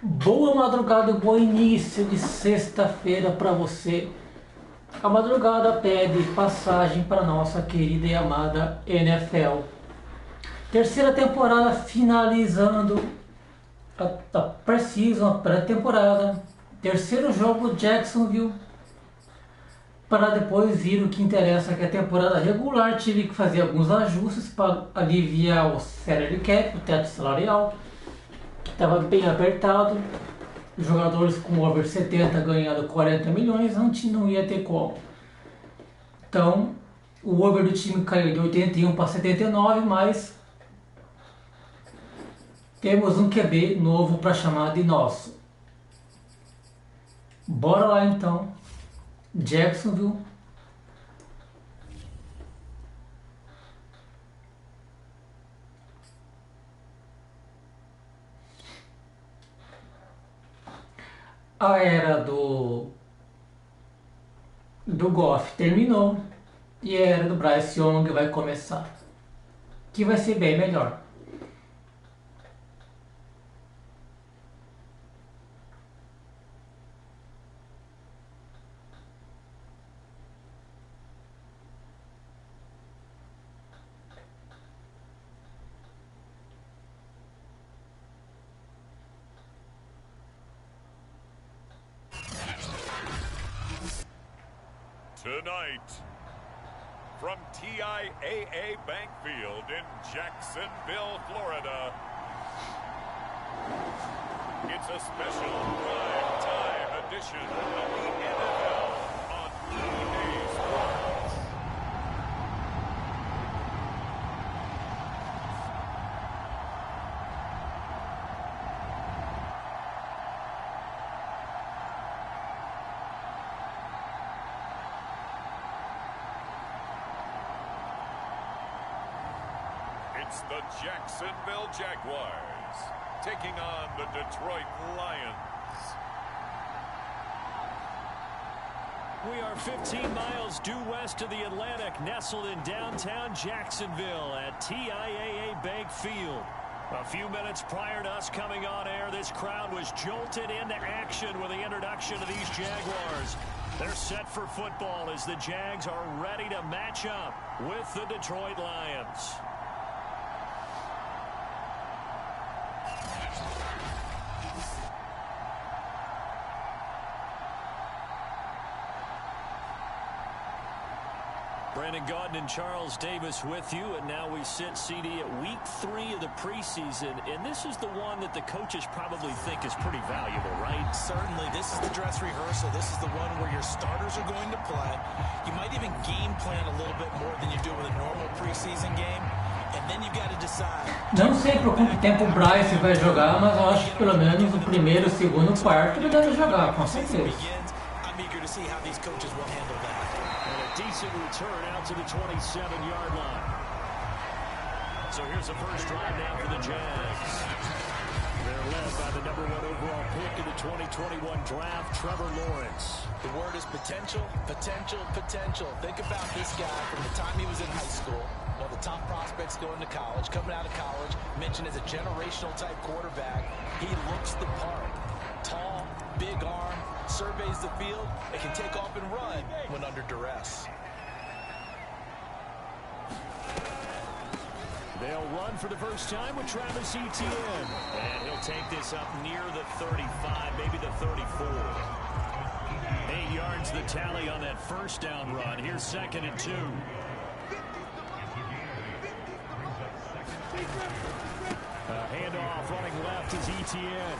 Boa madrugada e bom início de sexta-feira para você. A madrugada pede passagem para nossa querida e amada NFL. Terceira temporada finalizando a Precision, a pré-temporada. Terceiro jogo Jacksonville. Para depois vir o que interessa, que é a temporada regular. Tive que fazer alguns ajustes para aliviar o salary cap, o teto salarial. Estava bem apertado, jogadores com over 70 ganhando 40 milhões, não ia ter como. Então, o over do time caiu de 81 para 79, mas temos um QB novo para chamar de nosso. Bora lá então, Jacksonville. A era do Goff terminou e a era do Bryce Young vai começar, que vai ser bem melhor. Tonight, from TIAA Bank Field in Jacksonville, Florida, it's a special prime-time edition of the NFL on EA Sports. It's the Jacksonville Jaguars taking on the Detroit Lions. We are 15 miles due west of the Atlantic, nestled in downtown Jacksonville at TIAA Bank Field. A few minutes prior to us coming on air, this crowd was jolted into action with the introduction of these Jaguars. They're set for football as the Jags are ready to match up with the Detroit Lions. Brandon Gaudin and Charles Davis with you, and now we sit CD at week 3 of the preseason, and this is the one that the coaches probably think is pretty valuable, right? Certainly. This is the dress rehearsal. This is the one where your starters are going to play. You might even game plan a little bit more than you do with a normal preseason game, and then you got to decide. Não sei por quanto tempo o Bryce vai jogar, mas eu acho que pelo menos o primeiro, segundo quarto ele deve jogar, com certeza. I'm eager to see how these coaches will handle that. Decent return out to the 27-yard line. So here's the first drive now for the Jags. They're led by the number 1 overall pick in the 2021 draft, Trevor Lawrence. The word is potential, potential, potential. Think about this guy from the time he was in high school. One of the top prospects going to college, coming out of college, mentioned as a generational type quarterback. He looks the part. Tall, big arm, surveys the field, and can take off and run when under duress. They'll run for the first time with Travis Etienne. And he'll take this up near the 35, maybe the 34. 8 yards the tally on that first down run. Here's 2nd and 2. Handoff running left is Etienne.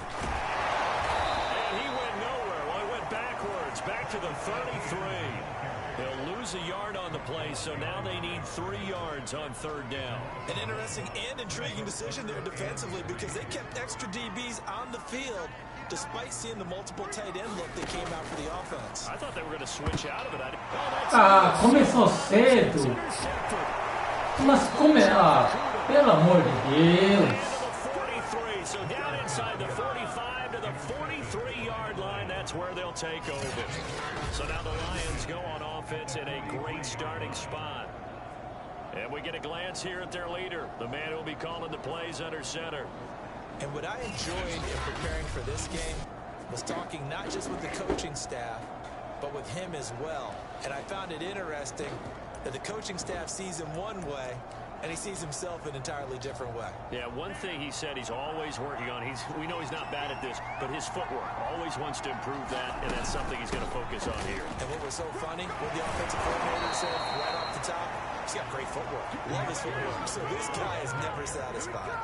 And he went nowhere. Well, he went backwards, back to the 33. They'll lose a yard on the play, so now they need 3 yards on 3rd down. An interesting and intriguing decision there defensively because they kept extra DBs on the field despite seeing the multiple tight end look that came out for the offense. I thought they were going to switch out of it. Começou cedo. Mas pelo amor de Deus. So down inside the 45 to the 43-yard line. That's where they'll take over. So now the Lions go on offense in a great starting spot. And we get a glance here at their leader, the man who will be calling the plays under center. And what I enjoyed in preparing for this game was talking not just with the coaching staff, but with him as well. And I found it interesting that the coaching staff sees him one way, and he sees himself an entirely different way. Yeah, one thing he said he's always working on, we know he's not bad at this, but his footwork, always wants to improve that, and that's something he's going to focus on here. And what was so funny, what the offensive coordinator said right off the top, he's got great footwork. Love his footwork. So this guy is never satisfied.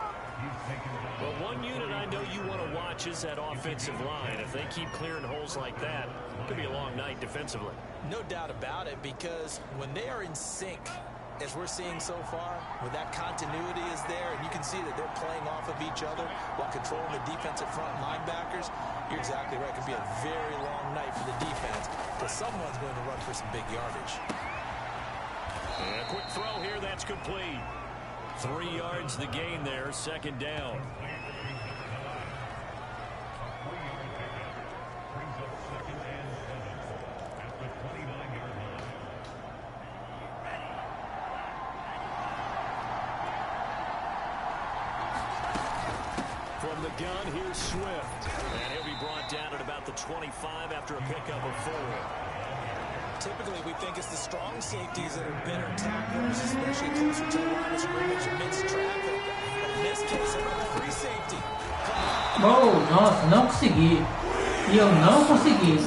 Well, one unit I know you want to watch is that offensive line. If they keep clearing holes like that, it could be a long night defensively. No doubt about it, because when they are in sync, as we're seeing so far, when that continuity is there, and you can see that they're playing off of each other while controlling the defensive front linebackers, you're exactly right. It could be a very long night for the defense, because someone's going to run for some big yardage. And a quick throw here, that's complete. 3 yards the gain there, second down. From the gun, here's Swift. And he'll be brought down at about the 25 after a pickup of 4. Typically, we think it's the strong safeties that are better tacklers, especially closer to the line of scrimmage amidst traffic. But in this case, another free safety. Oh, nossa, não consegui. E eu não consegui.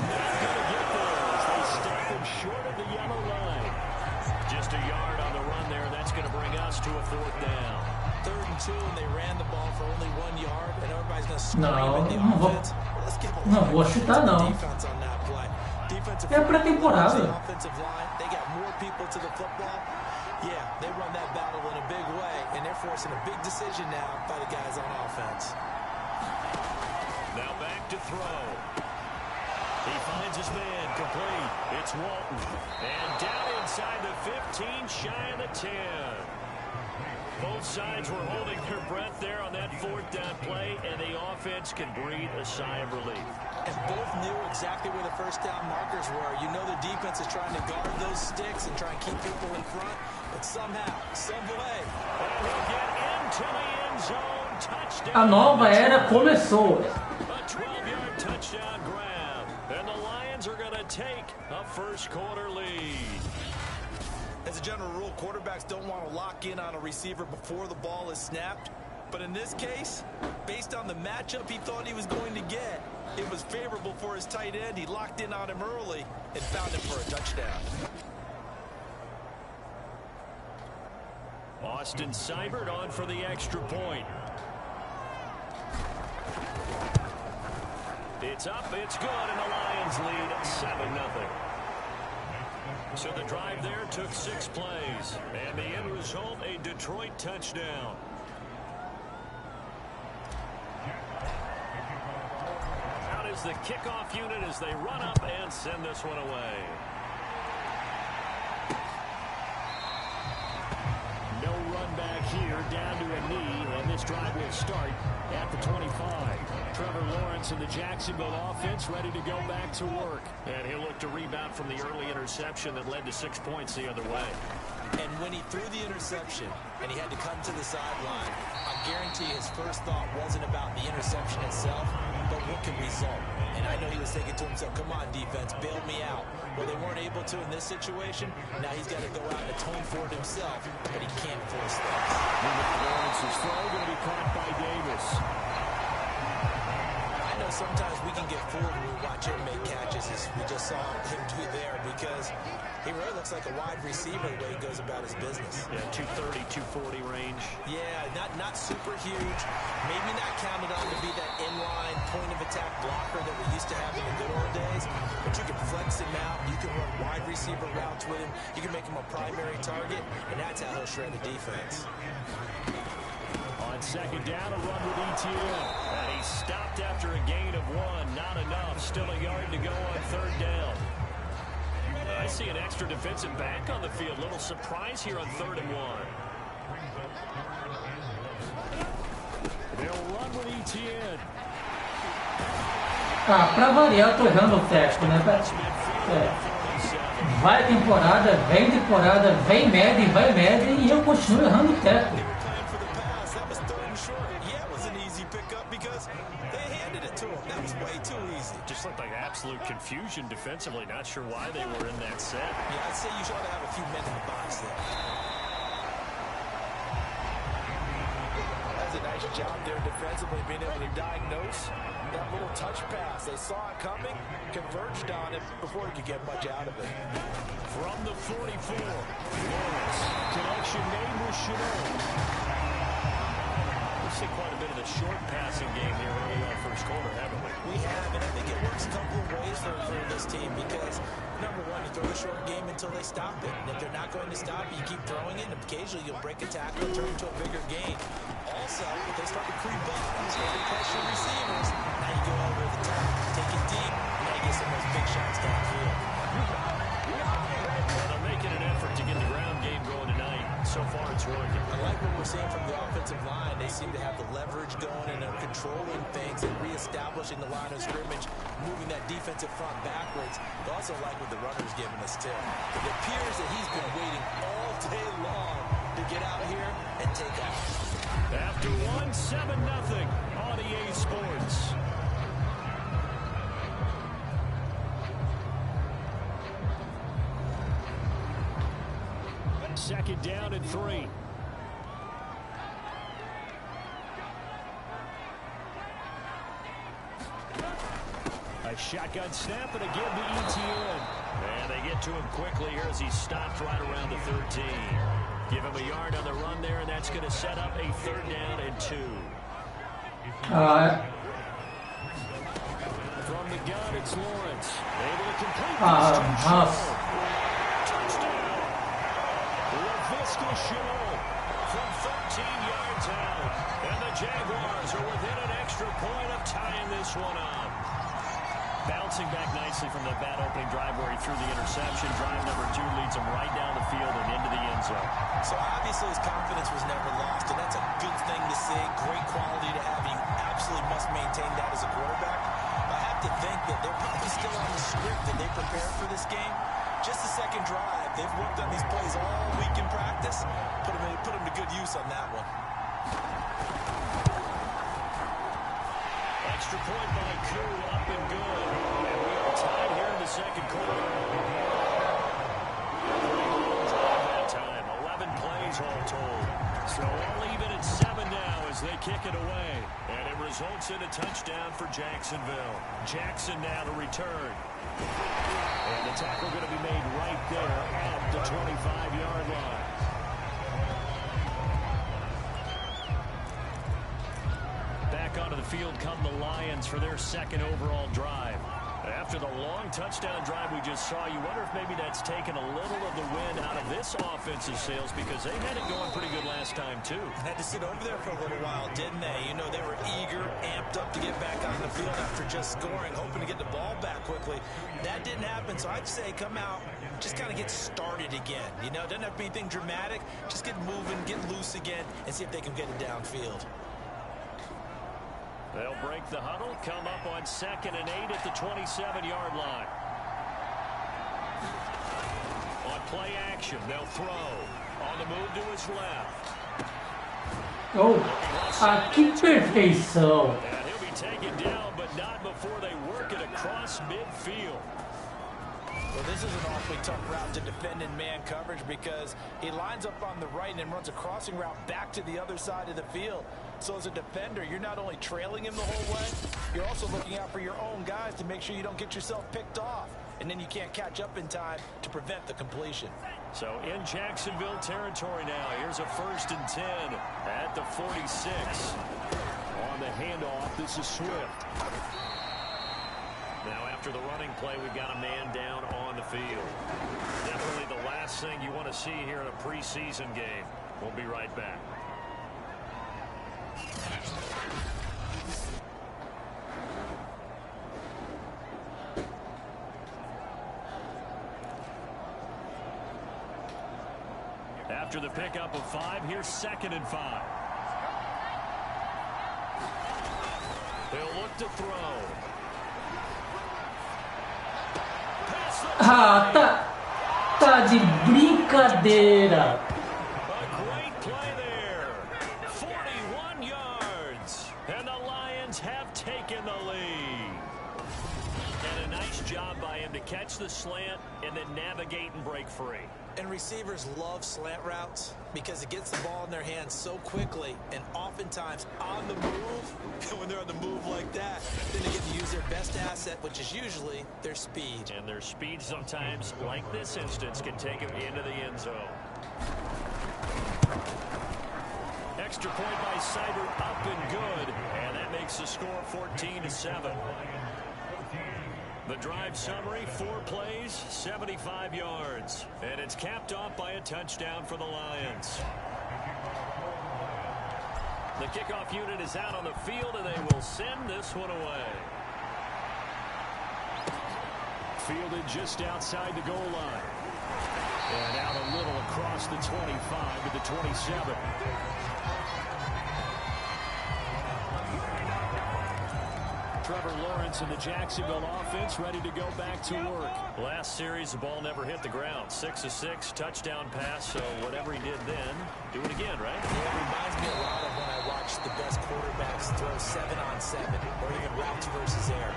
Just a yard on the run there. That's going to bring us to a 4th down. 3rd and 2, and they ran the ball for only 1 yard, and everybody's going to scream Não, at the não vou, offense. não vou chutar não. É pré-temporada. They got more people to the football. Yeah, they run that battle in a big way, and they're forcing a big decision now by the guys on offense. Now back to throw. He finds his man, complete. It's Walton. And down inside the 15, shy of the 10. Both sides were holding their breath there on that 4th down play, and the offense can breathe a sigh of relief. And both knew exactly where the first down markers were. You know the defense is trying to guard those sticks and try and keep people in front, but somehow, some way. And he'll get into the end zone. Touchdown. A nova era começou. A 12-yard touchdown grab. And the Lions are going to take a first-quarter lead. As a general rule, quarterbacks don't want to lock in on a receiver before the ball is snapped. But in this case, based on the matchup he thought he was going to get, it was favorable for his tight end. He locked in on him early and found him for a touchdown. Austin Seibert on for the extra point. It's up, it's good, and the Lions lead 7-0. So the drive there took 6 plays, and the end result, a Detroit touchdown. Out is the kickoff unit as they run up and send this one away. No run back here, down to a knee, and this drive will start at the 25. Trevor Lawrence and the Jacksonville offense ready to go back to work. And he'll look to rebound from the early interception that led to 6 points the other way. And when he threw the interception and he had to come to the sideline, I guarantee his first thought wasn't about the interception itself, but what could result. And I know he was thinking to himself, come on, defense, bail me out. Well, they weren't able to in this situation. Now he's got to go out and atone for it himself, but he can't force that. Lawrence's throw going to be caught by Davis. I know sometimes we can get fooled when we watch him make catches, as we just saw him do there, because he really looks like a wide receiver the way he goes about his business. Yeah, 230, 240 range. Yeah, not super huge. Maybe not counted on to be that inline point-of-attack blocker that we used to have in the good old days, but you can flex him out. You can run wide receiver routes with him. You can make him a primary target, and that's how he'll shred the defense. On second down, a run with ETN. And he stopped after a gain of 1. Not enough. Still a yard to go on third down. I see an extra defensive back on the field. Little surprise here on 3rd and 1. They'll run with ETN. Ah, pra variar, eu tô errando o técnico, né? Vai temporada, vem média e eu continuo errando o técnico. Yeah, it was an easy pickup. absolute confusion defensively. Not sure why they were in that set. Yeah, I'd say you ought to have a few men in the box there. That's a nice job there defensively, being able to diagnose that little touch pass. They saw it coming, converged on it before he could get much out of it. From the 44, Lawrence. Connection made with Chanel. We've seen quite a bit of the short passing game here early in the first quarter, haven't we? We have, and I think it works a couple of ways for this team because, number one, you throw a short game until they stop it. And if they're not going to stop it, you keep throwing it, and occasionally you'll break a tackle and turn it into a bigger game. Also, if they start to creep up, you start to pressure receivers. Now you go over the top, take it deep, and now you get some of those big shots downfield. Well, they're making an effort to get the ground game going tonight. So far, it's working. I like what we're seeing from the offensive line. They seem to have the leverage going and are controlling things and reestablishing the line of scrimmage, moving that defensive front backwards. I also like what the runner's giving us, too. It appears that he's been waiting all day long to get out here and take off. After 1-7-0 on EA Sports. Second down and 3. A shotgun snap and again to ETN. And they get to him quickly here as he stopped right around the 13. Give him a yard on the run there, and that's going to set up a 3rd down and 2. From the gun, it's Lawrence. Able to complete this touchdown. Chanel from 13 yards out. And the Jaguars are within an extra point of tying this one up. Bouncing back nicely from that bad opening drive where he threw the interception. Drive number 2 leads him right down the field and into the end zone. So obviously his confidence was never lost, and that's a good thing to see. Great quality to have. You absolutely must maintain that as a quarterback. I have to think that they're probably still on the script that they prepared for this game. Just the second drive. They've worked on these plays all week in practice. Put them to good use on that one. Extra point by Koo, up and good. And we are tied here in the second quarter. That time, 11 plays all told. So all even at 7 now as they kick it away. And it results in a touchdown for Jacksonville. Jackson now to return. And the tackle going to be made right there at the 25-yard line. Back onto the field come the Lions for their second overall drive. After the long touchdown drive we just saw, you wonder if maybe that's taken a little of the wind out of this offensive sails because they had it going pretty good last time, too. Had to sit over there for a little while, didn't they? You know, they were eager, amped up to get back on the field after just scoring, hoping to get the ball back quickly. That didn't happen, so I'd say come out, just kind of get started again. You know, doesn't have to be anything dramatic. Just get moving, get loose again, and see if they can get it downfield. They'll break the huddle, come up on 2nd and 8 at the 27-yard line. On play action, they'll throw. On the move to his left. Que perfeição. And he'll be taken down, but not before they work it across midfield. Well, this is an awfully tough route to defend in man coverage because he lines up on the right and then runs a crossing route back to the other side of the field. So as a defender, you're not only trailing him the whole way, you're also looking out for your own guys to make sure you don't get yourself picked off. And then you can't catch up in time to prevent the completion. So in Jacksonville territory now, here's a 1st and 10 at the 46. On the handoff, this is Swift. Now after the running play, we've got a man down on the field. Definitely the last thing you want to see here in a preseason game. We'll be right back. After the pickup of 5, here's 2nd and 5. They'll look to throw. Tá de brincadeira. A great play there. 41 yards. And the Lions have taken the lead. And a nice job by him to catch the slant and then navigate and break free. And receivers love slant routes because it gets the ball in their hands so quickly and oftentimes on the move. And when they're on the move like that, then they get to use their best asset, which is usually their speed. And their speed sometimes, like this instance, can take them into the end zone. Extra point by Seibert, up and good. And that makes the score 14-7. The drive summary, 4 plays, 75 yards. And it's capped off by a touchdown for the Lions. The kickoff unit is out on the field, and they will send this one away. Fielded just outside the goal line. And out a little across the 25 to the 27. Trevor Lawrence and the Jacksonville offense ready to go back to work. Last series, the ball never hit the ground. 6 of 6, touchdown pass, so whatever he did then, do it again, right? Yeah, it reminds me a lot of when I watched the best quarterbacks throw 7-on-7 or even routes versus air.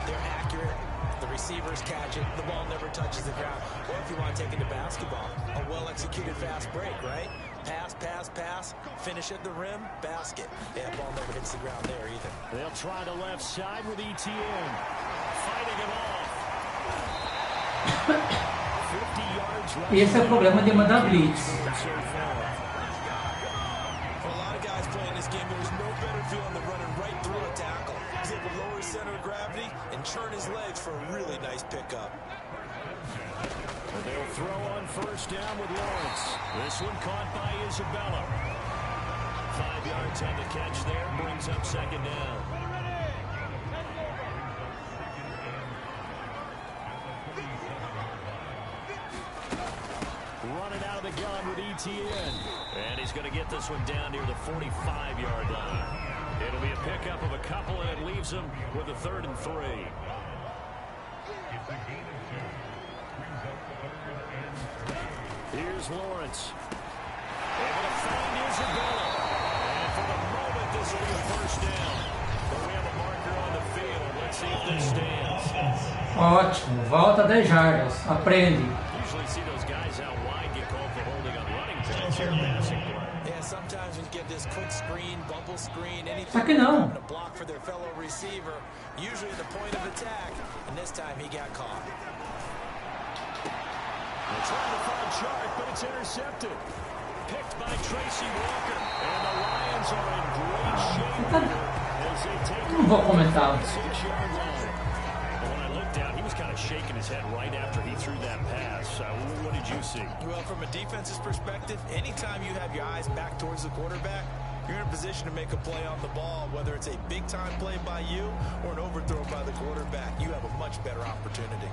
They're accurate. The receivers catch it. The ball never touches the ground. Or if you want to take it to basketball, a well-executed fast break, right? Pass, pass, pass, finish at the rim, basket. Yeah, ball never hits the ground there either. They'll try the left side with ETN. Fighting it off. 50 yards left. Esse é o problema de mandar blitz. For a lot of guys playing this game, there's no better feeling than running right through a tackle. He's able to lower his center of gravity and churn his legs for a really nice pickup. They'll throw on first down with Lawrence. This one caught by Isabella. 5 yards on the catch there, brings up second down. Running out of the gun with ETN. And he's going to get this one down near the 45-yard line. It'll be a pickup of a couple, and it leaves him with a 3rd and 3. Here's Lawrence. Able to find Isabella. And for the moment, this will be a first down. But we have a marker on the field. Let's see if this stands. Ótimo, volta 10 jardas. Aprende. Usually see those guys out wide get called for holding on running backs here passing play. Yeah, sometimes when you get this quick screen, bubble screen, anything Só que não. to block for their fellow receiver, usually at the point of attack, and this time he got caught. They're trying to find Chart, but it's intercepted. Picked by Tracy Walker. And the Lions are in great shape as they take Não vou comentar. 6-yard line. When I looked down, he was kind of shaking his head right after he threw that pass. What did you see? Well, from a defense's perspective, anytime you have your eyes back towards the quarterback, you're in a position to make a play on the ball, whether it's a big-time play by you or an overthrow by the quarterback. You have a much better opportunity.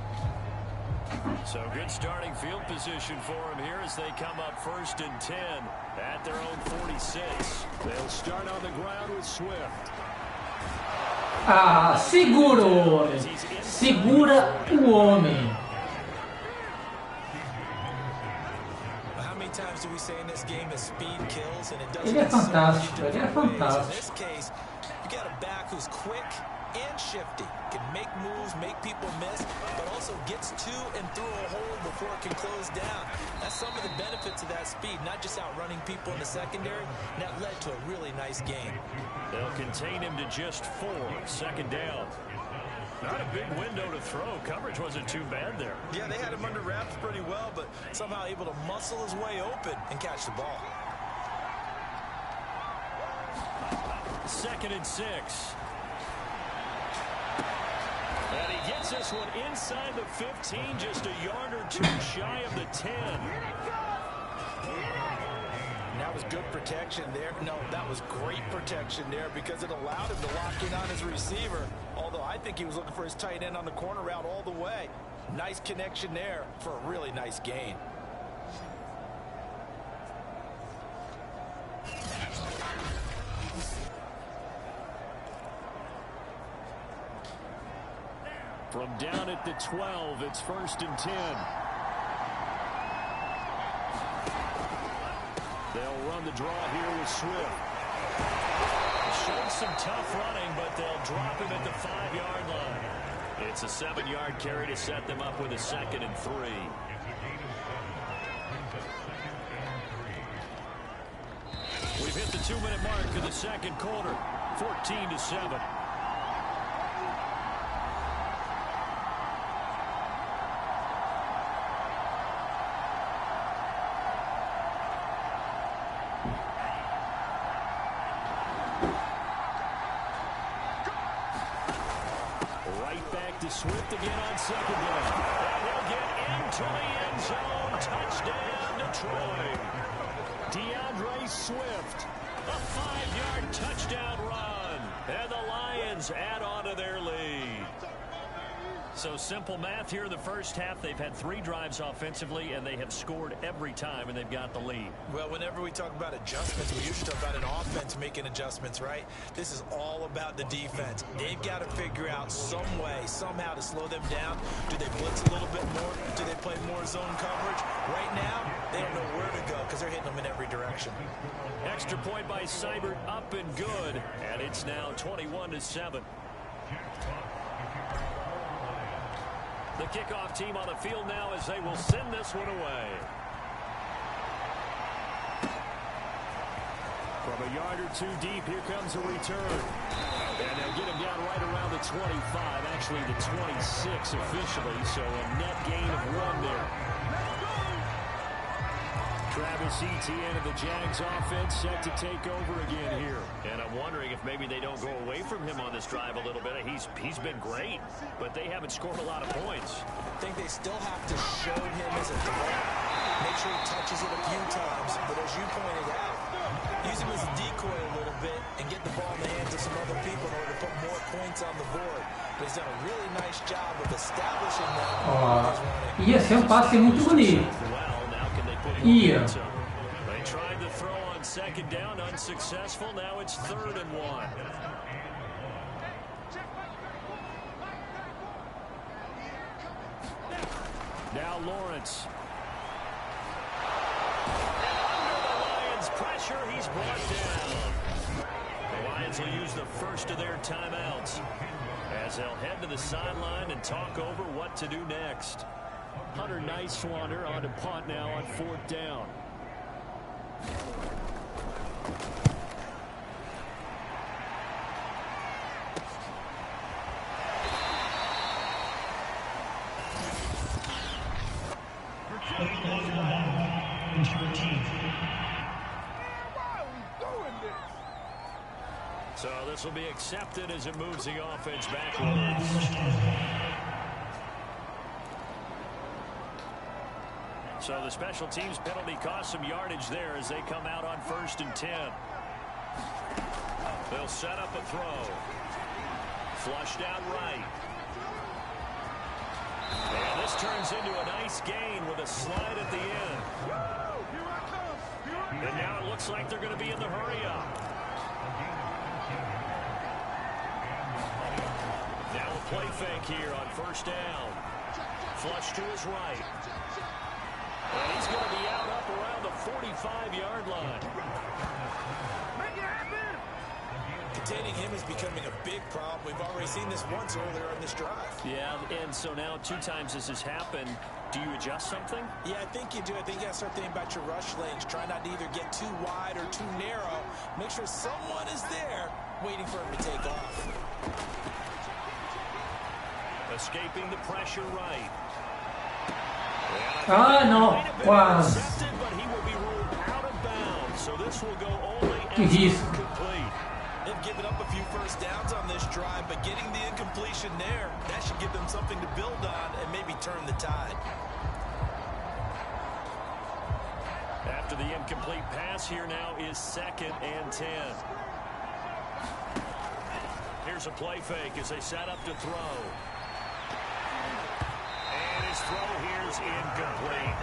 So good starting field position for him here as they come up 1st and 10 at their own 46. They'll start on the ground with Swift. Ah, segura o homem. Segura o homem. How many times do we say in this game that speed kills and it doesn't? Ele é fantástico, ele é In fantástico. this case, you got a back who's quick and shifty, can make moves, make people miss, but also gets to and through a hole before it can close down. That's some of the benefits of that speed, not just outrunning people in the secondary, and that led to a really nice game. They'll contain him to just 4, 2nd down. Not a big window to throw. Coverage wasn't too bad there. Yeah, they had him under wraps pretty well, but somehow able to muscle his way open and catch the ball. 2nd and 6. And he gets this one inside the 15, just a yard or 2 shy of the 10. And that was good protection there. No, that was great protection there because it allowed him to lock in on his receiver. Although I think he was looking for his tight end on the corner route all the way. Nice connection there for a really nice gain. From down at the 12, it's 1st and 10. They'll run the draw here with Swift. Showed some tough running, but they'll drop him at the 5-yard line. It's a 7-yard carry to set them up with a 2nd and 3. We've hit the 2-minute mark of the second quarter, 14-7. Right back to Swift again on 2nd down. And he'll get into the end zone. Touchdown, Detroit. DeAndre Swift, a 5-yard touchdown run, and the Lions add on to their lead. So simple math here in the first half. They've had 3 drives offensively, and they have scored every time, and they've got the lead. Well, whenever we talk about adjustments, we usually talk about an offense making adjustments, right? This is all about the defense. They've got to figure out some way, somehow to slow them down. Do they blitz a little bit more? Do they play more zone coverage? Right now, they don't know where to go because they're hitting them in every direction. Extra point by Seibert, up and good, and it's now 21-7. The kickoff team on the field now as they will send this one away. From a yard or 2 deep, here comes a return. And they'll get him down right around the 25, actually the 26 officially, so a net gain of 1 there. Travis Etienne of the Jags offense set to take over again here. And I'm wondering if maybe they don't go away from him on this drive a little bit. He's been great, but they haven't scored a lot of points. I think they still have to show him as a threat. Make sure he touches it a few times. But as you pointed out, use him as a decoy a little bit and get the ball in the hands of some other people in order to put more points on the board. But he's done a really nice job of establishing that. Ia ser passe muito bonito. Ia. They tried to throw on 2nd down, unsuccessful. Now it's 3rd and 1. Now Lawrence. Under the Lions' pressure, he's brought down. The Lions will use the first of their timeouts as they'll head to the sideline and talk over what to do next. Hunter Nicewander on to punt now on 4th down. So this will be accepted as it moves the offense backwards. So the special teams penalty cost some yardage there as they come out on 1st and 10. They'll set up a throw. Flushed out right. And this turns into a nice gain with a slide at the end. And now it looks like they're going to be in the hurry-up. Now a play fake here on 1st down. Flush to his right. And he's going to be out up around the 45-yard line. Containing him is becoming a big problem. We've already seen this once earlier on this drive. Yeah, and so now 2 times this has happened. Do you adjust something? Yeah, I think you do. I think you got to start thinking about your rush lanes. Try not to either get too wide or too narrow. Make sure someone is there waiting for him to take off. Escaping the pressure right. Ah, não, quase. But he will be ruled out of bounds, so this will go only Que as risco. Incomplete. They've given up a few first downs on this drive, but getting the incompletion there, that should give them something to build on and maybe turn the tide. After the incomplete pass, here now is 2nd and 10. Here's a play fake as they set up to throw. And his throw here is incomplete.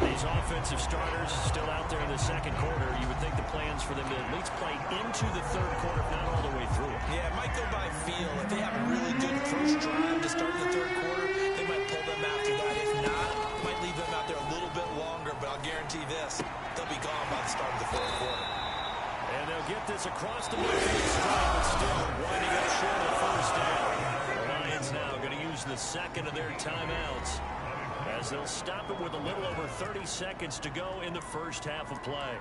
These offensive starters still out there in the second quarter. You would think the plans for them to at least play into the third quarter, if not all the way through it. Yeah, it might go by feel. If they have a really good first drive to start the third quarter, they might pull them after that. If not, might leave them out there a little bit longer. But I'll guarantee this, they'll be gone by the start of the fourth quarter. And they'll get this across the midfield strike, but still winding up short of the first down. The Lions now going to use use the second of their timeouts, as they'll stop it with a little over 30 seconds to go in the first half of play.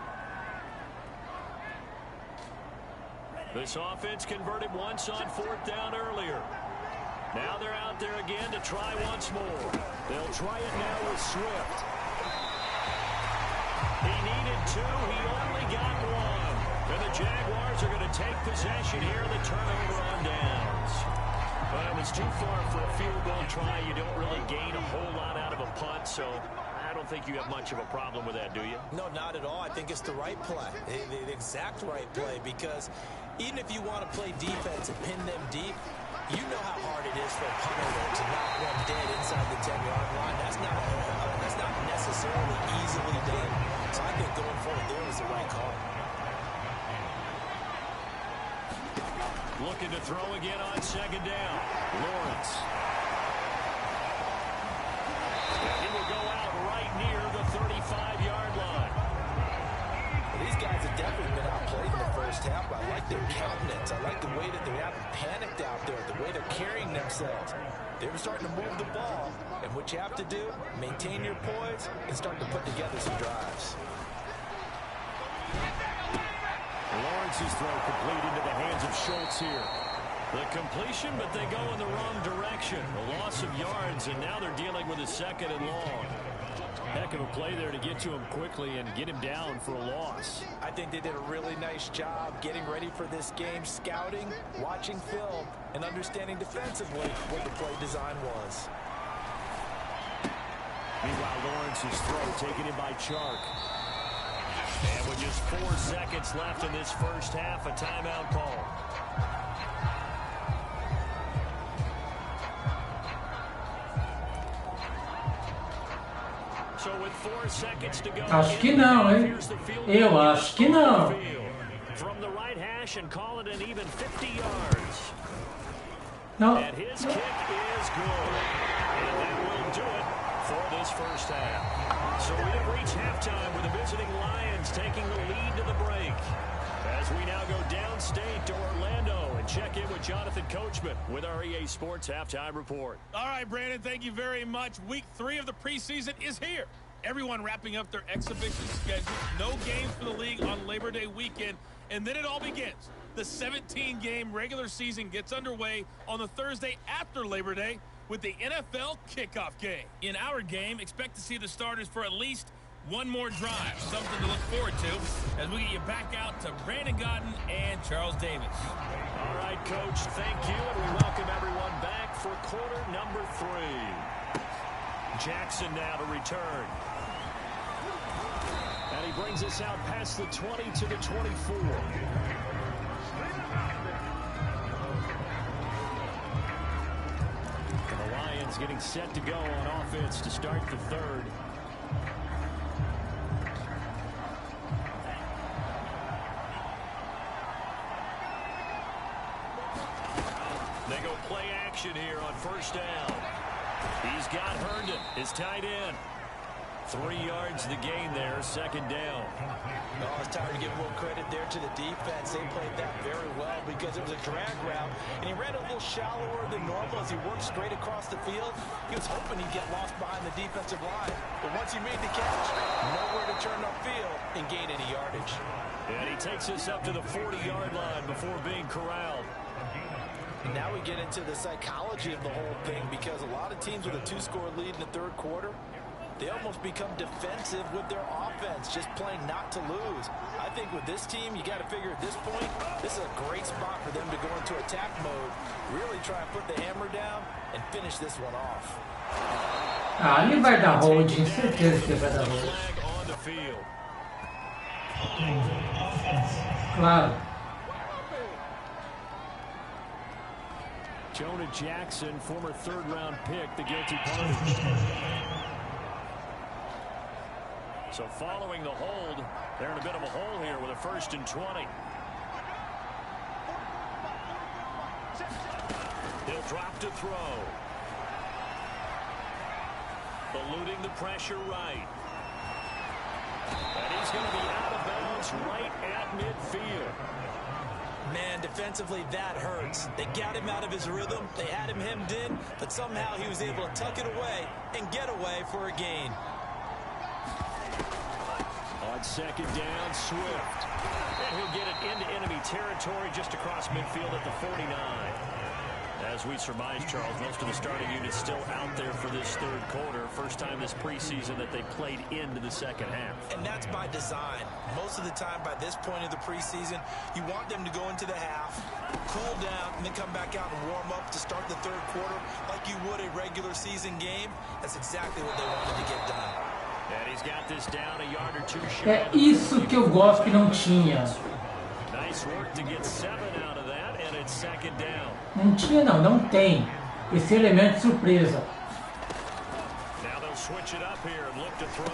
This offense converted once on 4th down earlier. Now they're out there again to try once more. They'll try it now with Swift. He needed 2. He only got 1. And the Jaguars are going to take possession here. The turnover on downs. Well, it was too far for a field goal try. You don't really gain a whole lot out of a punt, so I don't think you have much of a problem with that, do you? No, not at all. I think it's the right play, the exact right play, because even if you want to play defense and pin them deep, you know how hard it is for a punter to knock one dead inside the 10-yard line. That's not necessarily easily done. So I think going forward there was the right call. Looking to throw again on 2nd down. Lawrence. And he will go out right near the 35-yard line. These guys have definitely been outplayed in the first half. I like their countenance. I like the way that they're not panicked out there, the way they're carrying themselves. They're starting to move the ball. And what you have to do, maintain your poise and start to put together some drives. Lawrence's throw complete into the hands of Schultz here. The completion, but they go in the wrong direction. A loss of yards, and now they're dealing with a 2nd and long. Heck of a play there to get to him quickly and get him down for a loss. I think they did a really nice job getting ready for this game, scouting, watching film, and understanding defensively what the play design was. Meanwhile, Lawrence's throw taken in by Chark. And with just 4 seconds left in this first half, a timeout call. So with 4 seconds to go, acho que não, hein? Eu acho que não. From the right hash and call it an even 50 yards. Não. And his kick is good. And that will do it for this first half. So we have reached halftime with the visiting Lions taking the lead to the break. As we now go downstate to Orlando and check in with Jonathan Coachman with our EA Sports Halftime Report. All right, Brandon, thank you very much. Week 3 of the preseason is here. Everyone wrapping up their exhibition schedule. No games for the league on Labor Day weekend. And then it all begins. The 17-game regular season gets underway on the Thursday after Labor Day with the NFL kickoff game. In our game, expect to see the starters for at least one more drive. Something to look forward to as we get you back out to Brandon Godden and Charles Davis. All right, Coach, thank you, and we welcome everyone back for quarter number 3. Jackson now to return. And he brings us out past the 20 to the 24. And the Lions getting set to go on offense to start the 3rd. They go play action here on 1st down. He's got Herndon, his tight end. 3 yards the gain there, 2nd down. Oh, it's time to give a little credit there to the defense. They played that very well because it was a drag route, and he ran a little shallower than normal as he worked straight across the field. He was hoping he'd get lost behind the defensive line, but once he made the catch, nowhere to turn upfield and gain any yardage. And he takes us up to the 40-yard line before being corralled. And now we get into the psychology of the whole thing, because a lot of teams with a 2-score lead in the 3rd quarter, they almost become defensive with their offense, just playing not to lose. I think with this team, you got to figure at this point, this is a great spot for them to go into attack mode, really try and put the hammer down and finish this one off. Ah, ali vai dar holding, certeza que vai dar holding. Claro. Jonah Jackson, former 3rd-round pick, the guilty party. So following the hold, they're in a bit of a hole here with a 1st and 20. He'll drop to throw. Eluding the pressure right. And he's going to be out of bounds right at midfield. Man, defensively, that hurts. They got him out of his rhythm. They had him hemmed in, but somehow he was able to tuck it away and get away for a gain. On second down, Swift. And he'll get it into enemy territory just across midfield at the 49. As we surmise, Charles, most of the starting unit's still out there for this third quarter. First time this preseason that they played into the second half. And that's by design. Most of the time by this point of the preseason, you want them to go into the half, cool down, and then come back out and warm up to start the third quarter like you would a regular season game. That's exactly what they wanted to get done. And he's got this down a yard or two short. É isso que eu gosto que não tinha. Nice work to get 7 out of that, and it's second down. Não tinha não, não tem. Esse elemento de surpresa. Now they'll switch it up here and look to throw.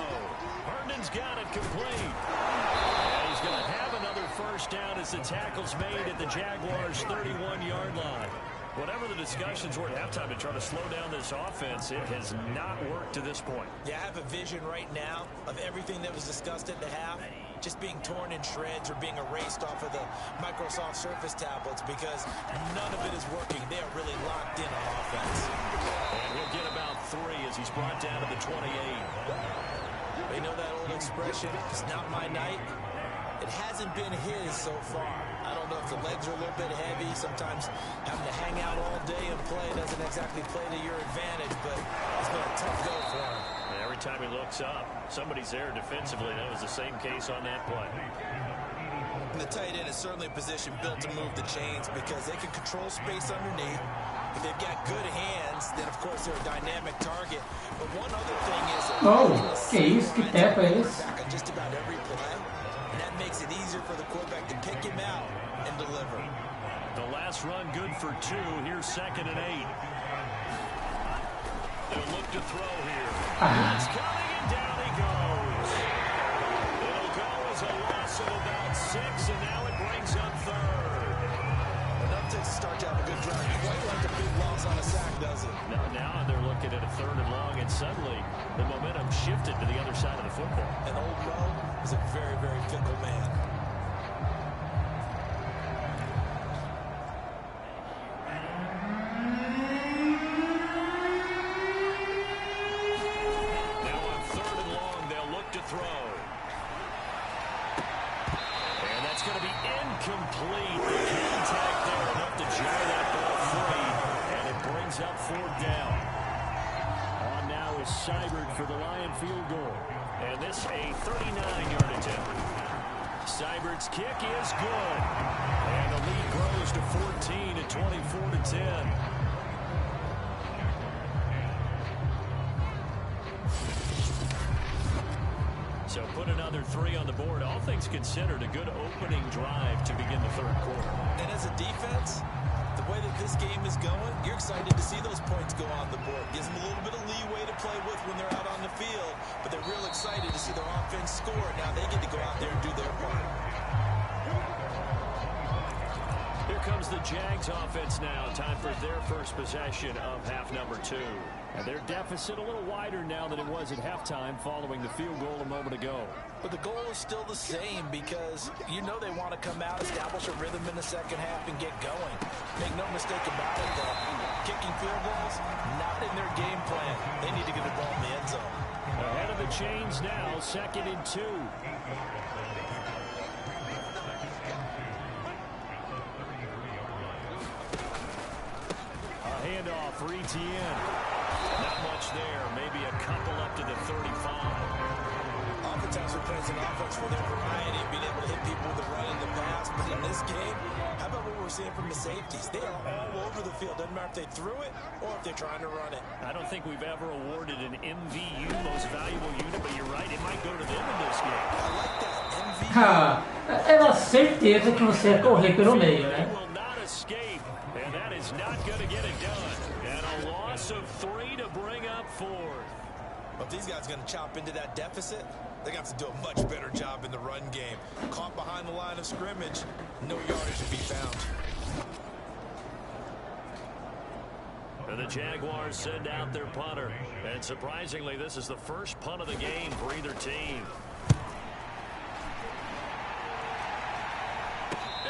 Herndon's got it complete. And he's going to have another first down as the tackle's made at the Jaguars' 31-yard line. Whatever the discussions were at halftime to try to slow down this offense, it has not worked to this point. Yeah, I have a vision right now of everything that was discussed at the half just being torn in shreds or being erased off of the Microsoft Surface tablets because none of it is working. They are really locked in on offense. And he'll get about 3 as he's brought down to the 28. They know that old expression, it's not my night. It hasn't been his so far. I don't know if the legs are a little bit heavy. Sometimes having to hang out all day and play doesn't exactly play to your advantage, but it's been a tough go for him. And every time he looks up, somebody's there defensively. That was the same case on that play. And the tight end is certainly a position built to move the chains because they can control space underneath. If they've got good hands, then of course they're a dynamic target. But one other thing is que isso? Que teco é esse? on just about every play, and that makes it easier for the quarterback to pick him out and deliver. The last run good for 2. Here's second and 8. They'll look to throw here. It's coming and down he goes. It'll go as a loss of about 6, and now it brings up third. Enough to start to have a good drive. Quite like a big loss on a sack, does it? Now they're looking at a 3rd and long, and suddenly the momentum shifted to the other side of the football. And old Mo is a very, very fickle man. Now on 3rd and long, they'll look to throw. And that's going to be incomplete. The contact there enough to jar that ball free, and it brings up 4th down. On now is Seibert for the Lion field goal. And this a 39-yard attempt. Seibert's kick is good. And the lead grows to 14 at 24-10. So put another 3 on the board. All things considered, a good opening drive to begin the third quarter. And as a defense, the way that this game is going, you're excited to see those points go on the board. Gives them a little bit of leeway to play with when they're out on the field, but they're real excited to see their offense score. Now they get to go out there and do their part. Here comes the Jags offense now. Time for their first possession of half number 2. And their deficit a little wider now than it was at halftime following the field goal a moment ago. But the goal is still the same because you know they want to come out, establish a rhythm in the second half, and get going. Make no mistake about it, though. Kicking field goals, not in their game plan. They need to get the ball in the end zone. Ahead of the chains now, 2nd and 2. A handoff for Etienne. Not much there. Maybe a couple up to the 35. Oftentimes we're playing an offense for their variety, being able to hit people with the run and the pass. But in this game, how about what we're seeing from the safeties? They are all over the field. Doesn't matter if they threw it or if they're trying to run it. I don't think we've ever awarded an MVU, most valuable unit, but you're right, it might go to them in this game. I like that. MVP. Era certeza que você ia correr pelo meio, né? They will not escape, and that is not going to get it done. And a loss of 3 to bring up 4. Well, if these guys are going to chop into that deficit, they're going to have to do a much better job in the run game. Caught behind the line of scrimmage, no yardage to be found. And the Jaguars send out their punter. And surprisingly, this is the first punt of the game for either team.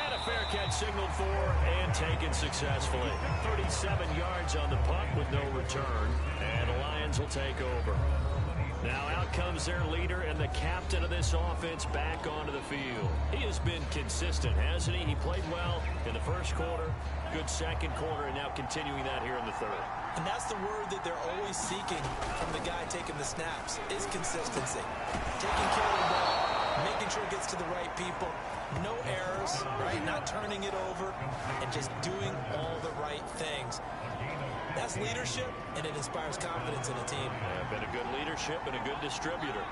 And a fair Wildcat signaled for and taken successfully. 37 yards on the punt with no return. And the Lions will take over. Now out comes their leader and the captain of this offense back onto the field. He has been consistent, hasn't he? He played well in the first quarter, good second quarter, and now continuing that here in the third. And that's the word that they're always seeking from the guy taking the snaps, is consistency. Taking care of the ball, making sure it gets to the right people, no errors, right? Not turning it over, and just doing all the right things. That's leadership, and it inspires confidence in a team. Been a good leadership and a good distributor.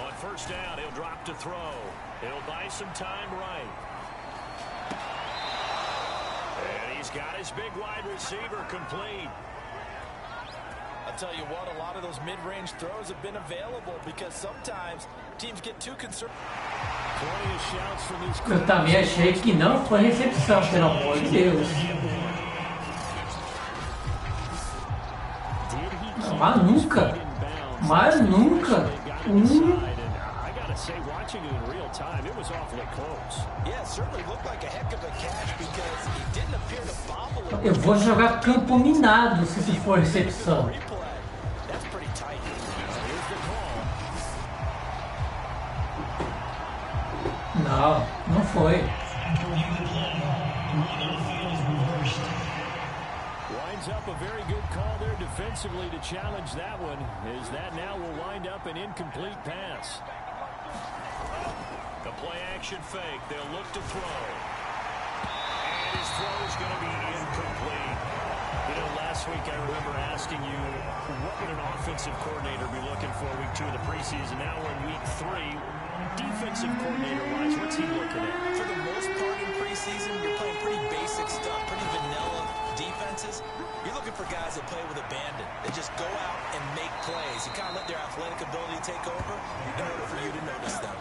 On first down, he'll drop to throw. He'll buy some time right. And he's got his big wide receiver complete. I'll tell you what, a lot of those mid-range throws have been available because sometimes teams get too concerned. Eu também achei que não foi recepção, pelo amor de Deus. Mas nunca. Eu vou jogar campo minado se isso for recepção. Não, não foi. Up a very good call there defensively to challenge that one, as that now will wind up an incomplete pass. The play action fake, they'll look to throw. And his throw is going to be incomplete. You know, last week I remember asking you, what would an offensive coordinator be looking for week 2 of the preseason? Now we're in week 3. Defensive coordinator-wise, what's he looking at? For the most part in preseason, you're playing pretty basic stuff, pretty vanilla defenses. You're looking for guys that play with abandon. They just go out and make plays. You kind of let their athletic ability take over in order for you to notice them.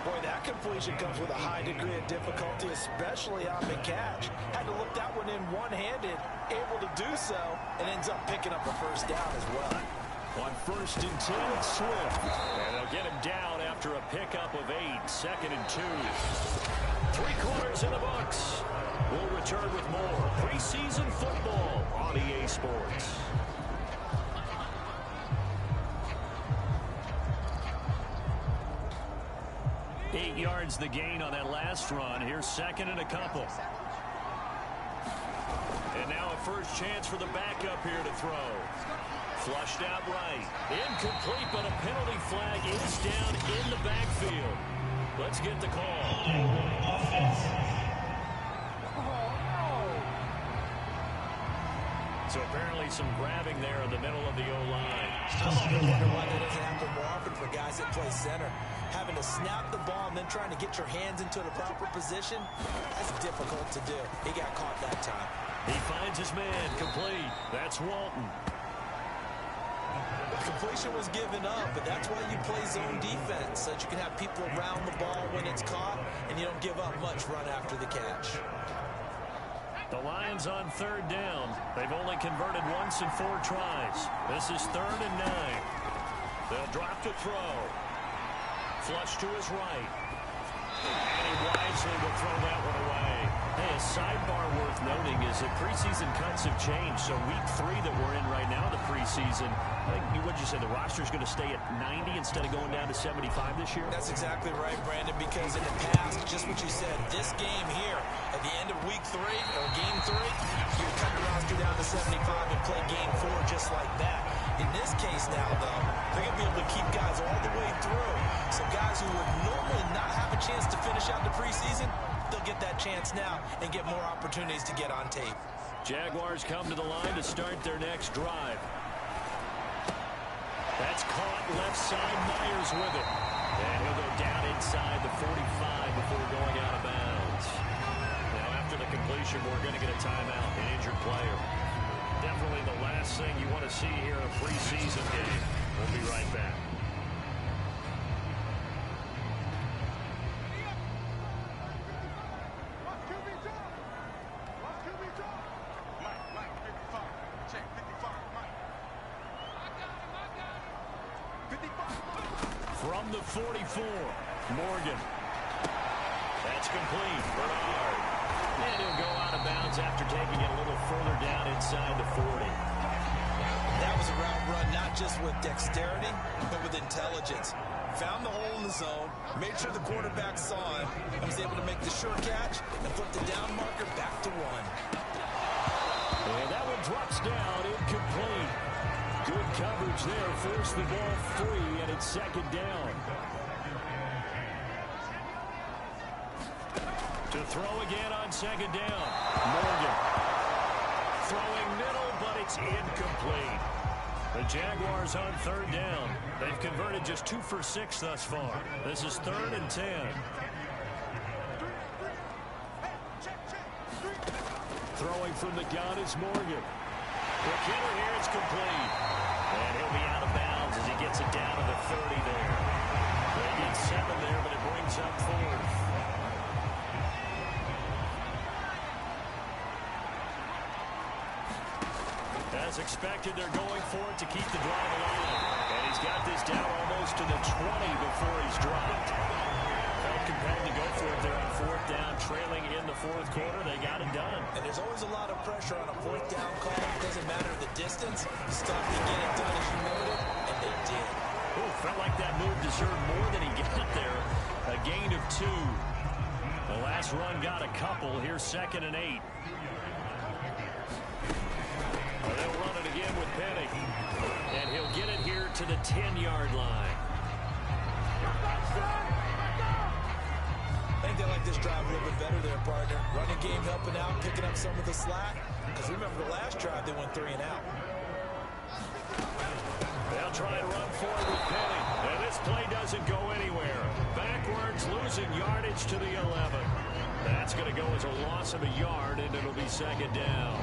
Boy, that completion comes with a high degree of difficulty, especially on the catch. Had to look that one in one-handed, able to do so, and ends up picking up a first down as well. On first and 10, Swift. And they'll get him down after a pickup of 8, 2nd and 2. 3 quarters in the books. We'll return with more preseason football on EA Sports. Eight yards the gain on that last run. Here's 2nd and a couple. And now a first chance for the backup here to throw. Flushed out right. Incomplete, but a penalty flag is down in the backfield. Let's get the call. So apparently some grabbing there in the middle of the O-line. I wonder why that doesn't happen more often for guys that play center. Having to snap the ball and then trying to get your hands into the proper position, that's difficult to do. He got caught that time. He finds his man complete. That's Walton. Completion was given up, but that's why you play zone defense, so that you can have people around the ball when it's caught, and you don't give up much run after the catch. The Lions on 3rd down. They've only converted once in 4 tries. This is 3rd and 9. They'll drop to throw. Flush to his right. And he wisely will throw that one away. Hey, a sidebar worth noting is that preseason cuts have changed. So week 3 that we're in right now, the preseason, I think, what'd you say, the roster's going to stay at 90 instead of going down to 75 this year? That's exactly right, Brandon, because in the past, just what you said, this game here, at the end of week 3, or game 3, you cut the roster down to 75 and play game 4 just like that. In this case now, though, they're going to be able to keep guys all the way through. Some guys who would normally not have a chance to finish out the preseason, they'll get that chance now and get more opportunities to get on tape. Jaguars come to the line to start their next drive. That's caught left side, Myers with it. And he'll go down inside the 45 before going out of bounds. Now after the completion, we're going to get a timeout, an injured player. Definitely the last thing you want to see here in a preseason game. We'll be right back. From the 44, Morgan. complete. Bernard. And he'll go out of bounds after taking it a little further down inside the 40. That was a route run not just with dexterity, but with intelligence. Found the hole in the zone, made sure the quarterback saw him, and was able to make the sure catch and flip the down marker back to 1. And that one drops down, incomplete. Good coverage there, forced the ball free, and it's second down. To throw again on second down. Morgan. Throwing middle, but it's incomplete. The Jaguars on third down. They've converted just 2 for 6 thus far. This is 3rd and 10. Throwing from the gun is Morgan. The killer here is complete. And he'll be out of bounds as he gets it down to the 30 there. They get 7 there, but it brings up 4th. As expected, they're going for it to keep the drive alive. And he's got this down almost to the 20 before he's dropped. Felt compelled to go for it there on 4th down, trailing in the 4th quarter. They got it done. And there's always a lot of pressure on a 4th down call. It doesn't matter the distance. It's tough to get it done as you noted, and they did. Ooh, felt like that move deserved more than he got there. A gain of 2. The last run got a couple. Here's 2nd and 8. They'll run it again with Penny. And he'll get it here to the 10-yard line. I think they like this drive a little bit better there, partner. Running game helping out, picking up some of the slack. Because remember the last drive, they went 3 and out. They'll try and run forward with Penny. And this play doesn't go anywhere. Backwards, losing yardage to the 11. That's going to go as a loss of a yard, and it'll be 2nd down.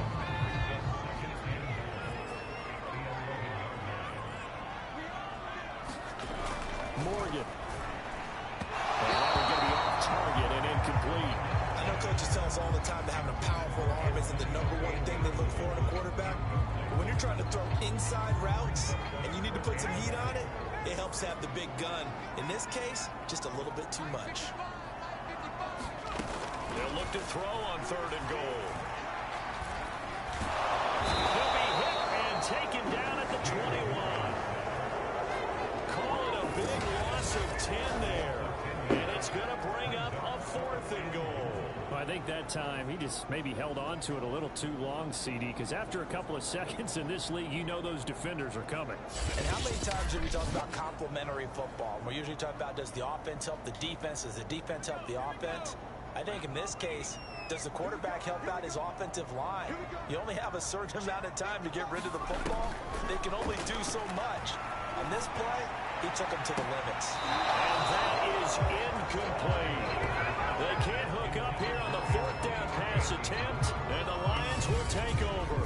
Morgan. And that will be off target and incomplete. I know coaches tell us all the time that having a powerful arm isn't the #1 thing they look for in a quarterback. But when you're trying to throw inside routes and you need to put some heat on it, it helps have the big gun. In this case, just a little bit too much. They'll look to throw on 3rd and goal. He'll be hit and taken down at the 21. Call it a big loss of 10 there. And it's going to bring up a 4th and goal. Well, I think that time he just maybe held on to it a little too long, CD, because after a couple of seconds in this league, you know those defenders are coming. And how many times do we talk about complementary football? We're usually talking about, does the offense help the defense? Does the defense help the offense? I think in this case, does the quarterback help out his offensive line? You only have a certain amount of time to get rid of the football. They can only do so much. On this play, he took him to the limits. And that is incomplete. They can't hook up here on the 4th down pass attempt, and the Lions will take over.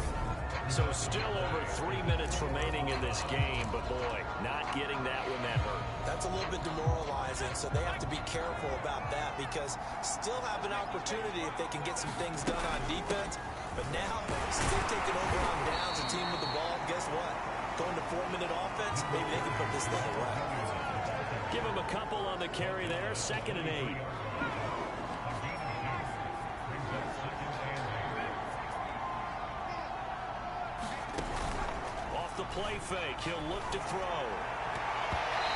So still over 3 minutes remaining in this game, but boy, not getting that one that hurt. That's a little bit demoralizing, so they have to be careful about that because still have an opportunity if they can get some things done on defense. But now, since they've taken over on downs, a team with the ball, guess what? Going to 4-minute offense, maybe they can put this thing away. Give him a couple on the carry there, 2nd and 8. Off the play fake, he'll look to throw.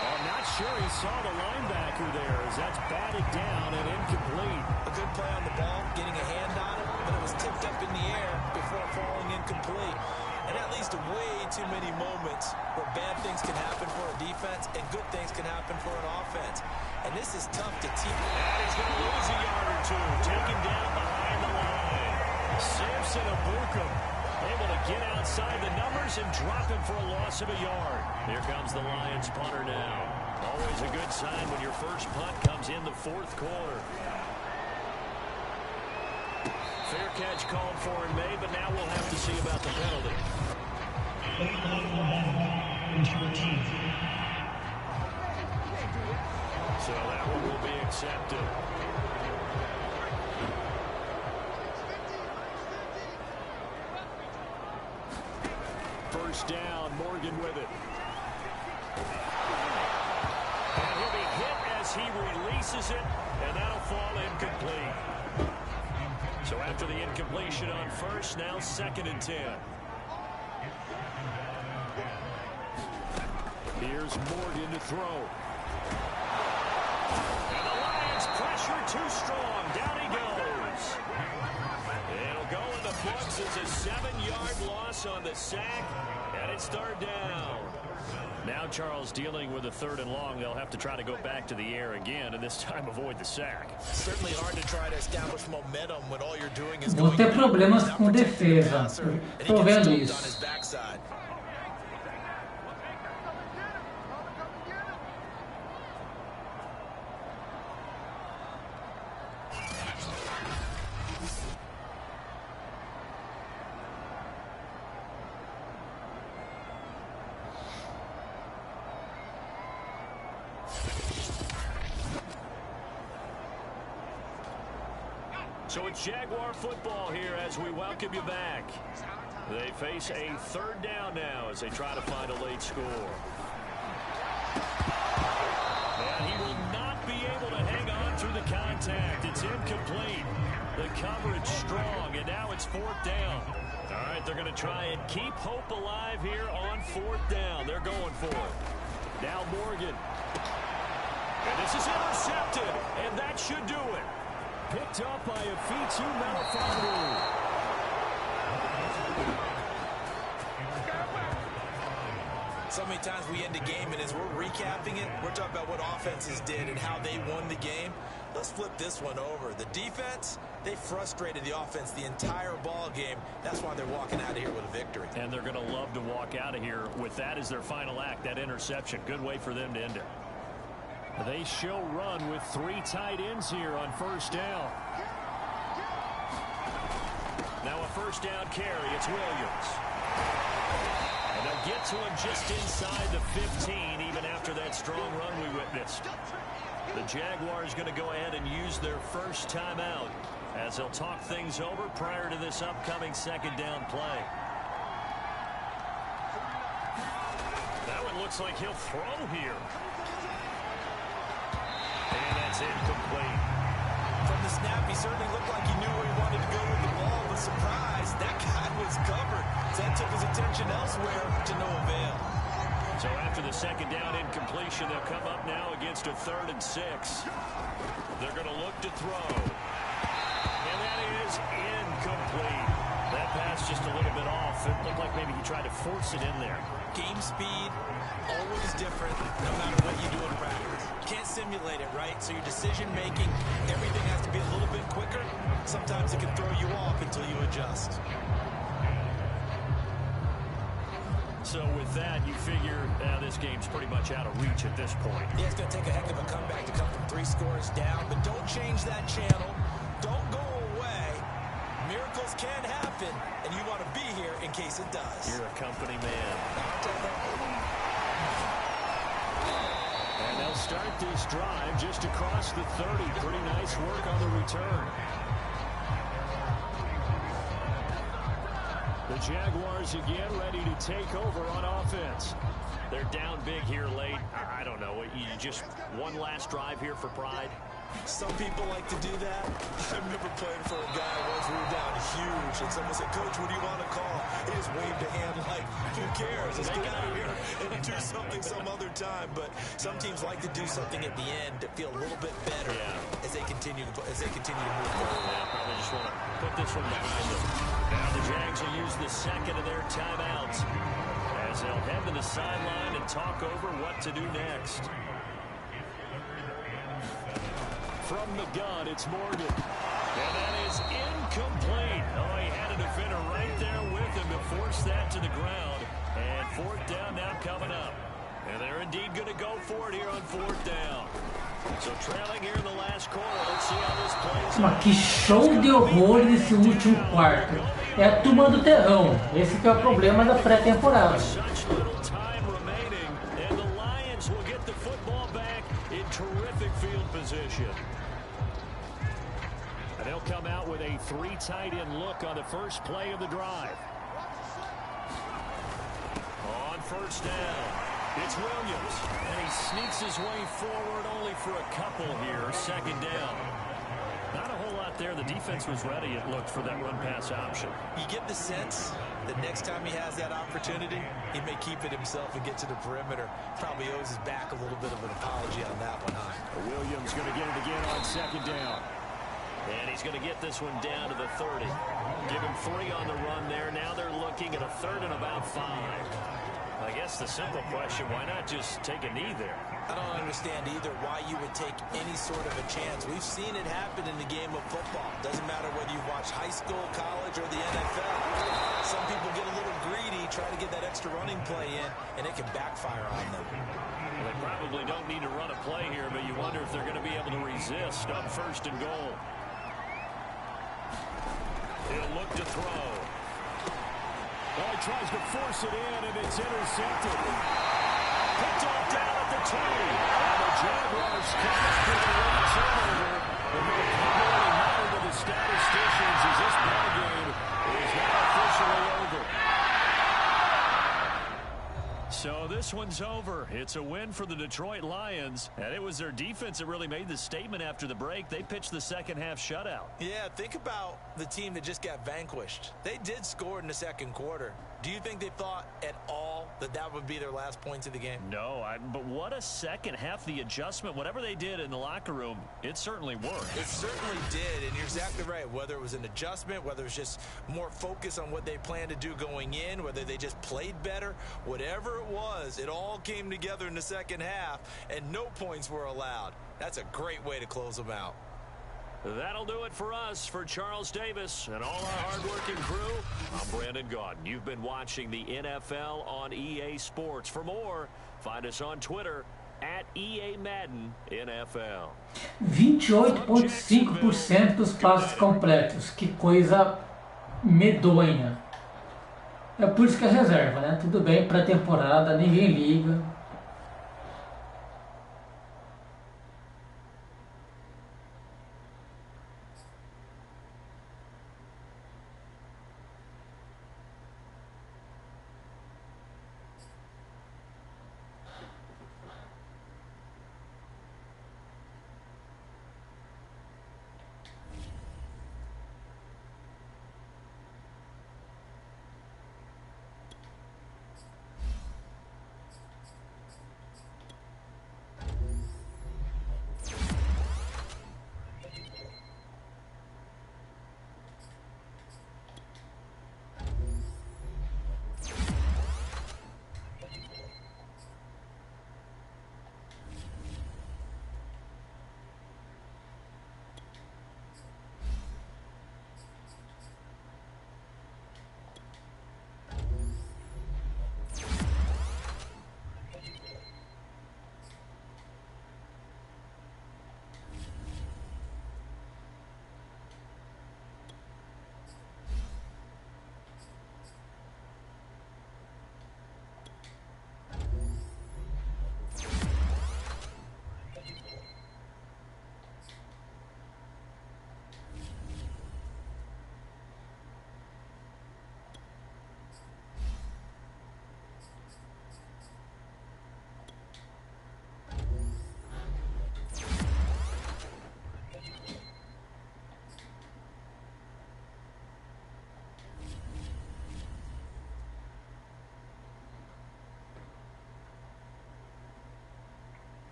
I'm not sure he saw the linebacker there as that's batted down and incomplete. A good play on the ball, getting a hand on it, but it was tipped up in the air before falling incomplete. And that leads to way too many moments where bad things can happen for a defense and good things can happen for an offense. And this is tough to teach. And he's going to lose a yard or 2, taken down behind the line. Samson Abukum able to get outside the numbers and drop him for a loss of a yard. Here comes the Lions punter now. Always a good sign when your first punt comes in the 4th quarter. Fair catch called for and made, but now we'll have to see about the penalty. So that one will be accepted. First down, Morgan with it. And he'll be hit as he releases it, and that'll fall incomplete. So after the incompletion on first, now 2nd and 10. Here's Morgan to throw. And the Lions pressure too strong. Down he goes. It'll go in the books as a 7-yard loss on the sack. And it's 3rd down. Now Charles dealing with a 3rd and long. They'll have to try to go back to the air again and this time avoid the sack. Certainly hard to try to establish momentum when all you're doing is Vou ter problemas com defesa. Tô vendo isso. So it's Jaguar football here as we welcome you back. They face a 3rd down now as they try to find a late score. And he will not be able to hang on through the contact. It's incomplete. The coverage strong, and now it's 4th down. All right, they're going to try and keep hope alive here on 4th down. They're going for it. Now Morgan. And this is intercepted, and that should do it. Picked up by a Fitu Melifonwu. So many times we end a game, and as we're recapping it, we're talking about what offenses did and how they won the game. Let's flip this one over. The defense, they frustrated the offense the entire ball game. That's why they're walking out of here with a victory. And they're going to love to walk out of here with that as their final act, that interception. Good way for them to end it. They show run with 3 tight ends here on 1st down. Now a 1st down carry. It's Williams. And they'll get to him just inside the 15, even after that strong run we witnessed. The Jaguars going to go ahead and use their first timeout as they'll talk things over prior to this upcoming 2nd down play. That one looks like he'll throw here. And that's incomplete. From the snap, he certainly looked like he knew where he wanted to go with the ball, but surprise, that guy was covered. So that took his attention elsewhere to no avail. So after the 2nd down incompletion, they'll come up now against a 3rd and 6. They're going to look to throw. And that is incomplete. That pass just a little bit off. It looked like maybe he tried to force it in there. Game speed, always different, no matter what you do in practice. Can't simulate it, right? So your decision-making, everything has to be a little bit quicker. Sometimes it can throw you off until you adjust. So with that, you figure this game's pretty much out of reach at this point. Yeah, it's going to take a heck of a comeback to come from 3 scores down, but don't change that channel. Don't go away. Miracles can happen, and you want to be here in case it does. You're a company man. And they'll start this drive just across the 30. Pretty nice work on the return. The Jaguars again ready to take over on offense. They're down big here late. I don't know. You just one last drive here for pride. Some people like to do that. I remember playing for a guy once we were down huge, and someone said, "Coach, what do you want to call?" He just waved a hand like, "Who cares? Let's get out of here and do something some other time." But some teams like to do something at the end to feel a little bit better as they continue to move forward. Yeah, probably just want to put this one behind them. Now the Jags will use the 2nd of their timeouts as they'll head to the sideline and talk over what to do next. From the gun, it's Morgan. And that is incomplete. Oh, he had a defender right there with him to force that to the ground. And 4th down now coming up. And they're indeed going to go for it here on 4th down. So trailing here in the last quarter. Let's see how this plays. Mas que show de horror nesse último quarto. É a turma do terrão. Esse que é o problema da pré-temporada. Such little time remaining. And the Lions will get the football back in terrific field position. And they'll come out with a 3 tight end look on the first play of the drive. On 1st down, it's Williams. And he sneaks his way forward only for a couple here. 2nd down. Not a whole lot there. The defense was ready, it looked, for that run-pass option. You get the sense that next time he has that opportunity, he may keep it himself and get to the perimeter. Probably owes his back a little bit of an apology on that one, huh? Williams going to get it again on second down. And he's going to get this one down to the 30. Give him 3 on the run there. Now they're looking at a 3rd and about 5. I guess the simple question, why not just take a knee there? I don't understand either why you would take any sort of a chance. We've seen it happen in the game of football. Doesn't matter whether you watch high school, college, or the NFL. Some people get a little greedy, try to get that extra running play in, and it can backfire on them. Well, they probably don't need to run a play here, but you wonder if they're going to be able to resist on 1st and goal. He'll look to throw. Well, he tries to force it in, and it's intercepted. Picked off down at the 20. And the Jaguars come up with a late turnover. And they're probably higher to the statisticians as this ball game is now officially over. So this one's over. It's a win for the Detroit Lions, and it was their defense that really made the statement after the break. They pitched the second-half shutout. Yeah, think about the team that just got vanquished. They did score in the second quarter. Do you think they thought at all that that would be their last points of the game? No, but what a second half. The adjustment, whatever they did in the locker room, it certainly worked. It certainly did, and you're exactly right. Whether it was an adjustment, whether it was just more focus on what they planned to do going in, whether they just played better, whatever it was, it all came together in the second half, and no points were allowed. That's a great way to close them out. That'll do it for us. For Charles Davis and all our hard-working crew, I'm Brandon Gaudin. You've been watching the NFL on EA Sports. For more, find us on Twitter at EA Madden NFL. 28,5% dos passes completos. Que coisa medonha. É por isso que é reserva, né? Tudo bem, pré-temporada, ninguém liga.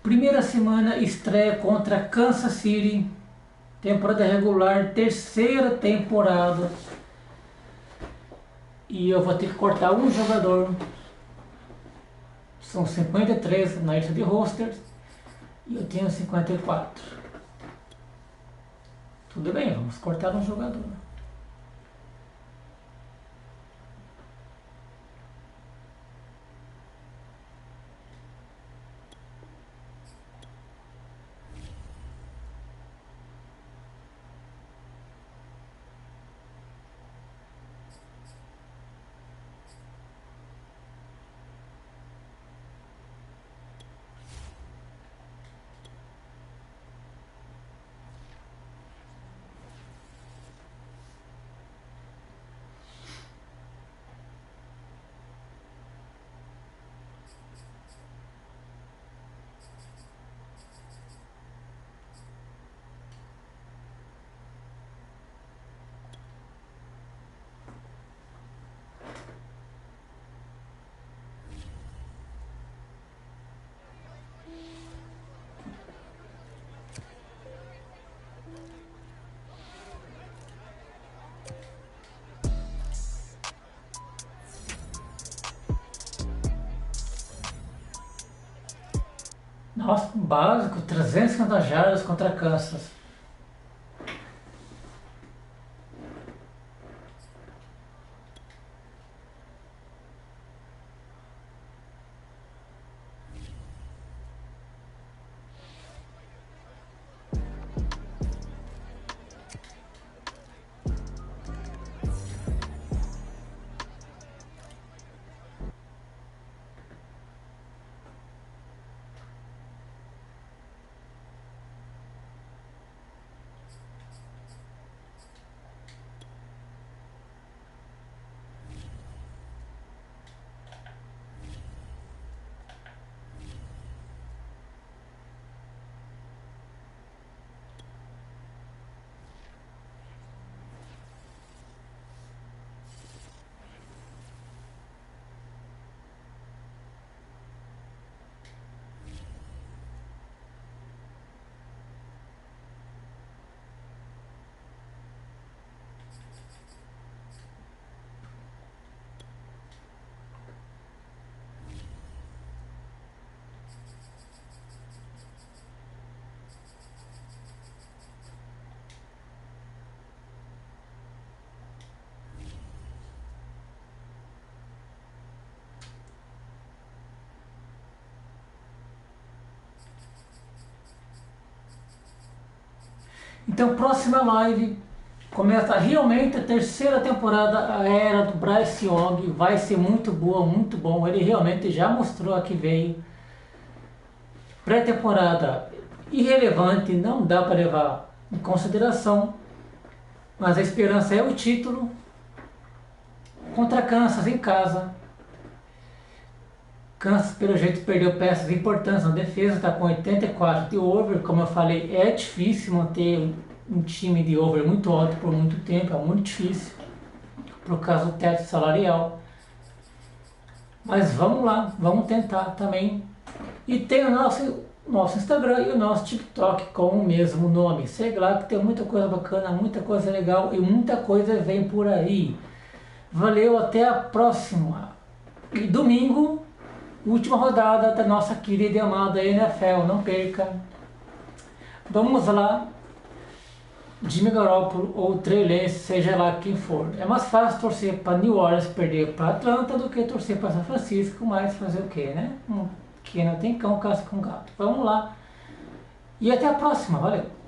Primeira semana, estreia contra Kansas City. Temporada regular, terceira temporada. E eu vou ter que cortar um jogador. São 53 na lista de rosters. E eu tenho 54. Tudo bem, vamos cortar um jogador. Nossa, básico, 350 jardas contra Kansas. Então, próxima live começa realmente a terceira temporada, a era do Bryce Young. Vai ser muito boa, muito bom. Ele realmente já mostrou a que veio. Pré-temporada irrelevante, não dá para levar em consideração. Mas a esperança é o título. Contra Kansas em casa. Kansas, pelo jeito, perdeu peças importantes na defesa, está com 84 de over. Como eu falei, é difícil manter um time de over muito alto por muito tempo, é muito difícil, por causa do teto salarial. Mas vamos lá, vamos tentar também. E tem o nosso Instagram e o nosso TikTok com o mesmo nome. Segue lá que tem muita coisa bacana, muita coisa legal e muita coisa vem por aí. Valeu, até a próxima. E domingo, última rodada da nossa querida e amada NFL, não perca. Vamos lá, Jimmy Garoppolo ou Trey Lance, seja lá quem for. É mais fácil torcer para New Orleans perder para Atlanta do que torcer para São Francisco, mas fazer o que, né? Quem não tem cão, caça com gato. Vamos lá e até a próxima, valeu!